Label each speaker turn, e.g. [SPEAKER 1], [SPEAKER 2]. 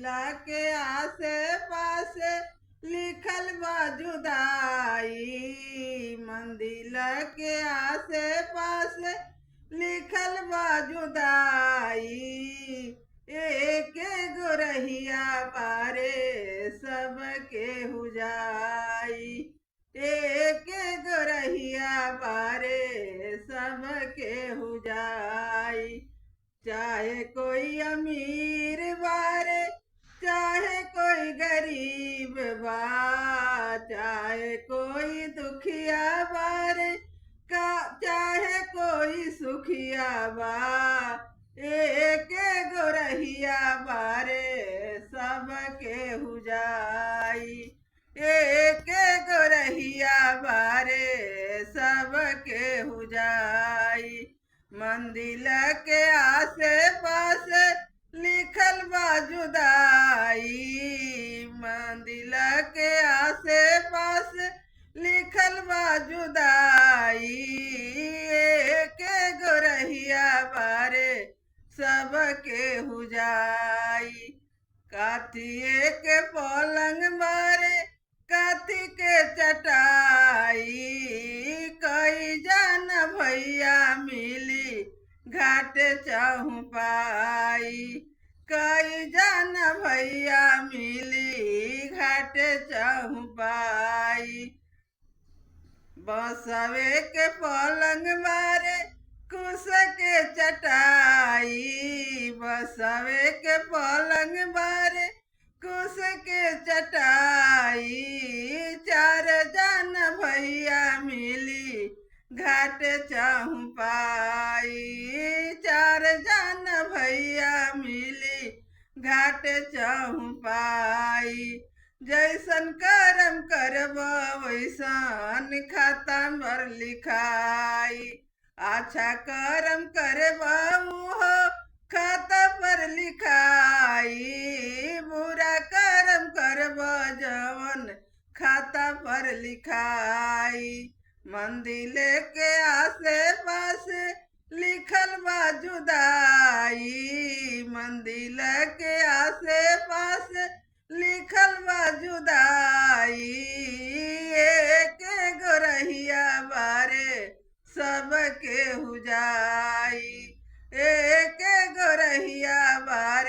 [SPEAKER 1] मंदिला के आसे पासे लिखल बा जुदाई। मंदिला के आसे पासे लिखल बा जुदाई। एक गोरहिया बारे सबके हुजाई। एक गोरहिया बारे सबके हुजाई। चाहे कोई अमीर बारे चाहे कोई गरीब बा, चाहे कोई दुखिया बारे चाहे कोई सुखिया बा। एक गोरहिया बारे सबके हुजाई। एक गोरहिया बारे सबके हुजाई। मंदिल के आसे पासे लिखल बा जुदाई। मंदिल के आसे पासे लिखल बा जुदाई। एक गोरहिया बारे सबके हुजाई। काथिए के पलंग बारे काथी के चटाई। कई जन भैया मिली घाट चौपाई। कई जन भैया मिली घाट चौपाई। बसवे के पलंग बारे कुश के चटाई। बसवे के पलंग बारे कुश के चटाई। चार जन भैया मिली घाट चौपाई। चार जन भैया मिली घाट चौपाई। जैसन करम करब वैसन खाता पर लिखाई। अच्छा करम करब हो खाता पर लिखाई। बुरा करम करब जवन खाता पर लिखाई। मंदिल के आसे पासे लिखल बा जुदाई। मंदिल के आसे पासे लिखल बा जुदाई। एक गोरहिया बारे सबके हुजाई। एक गोरहिया बारे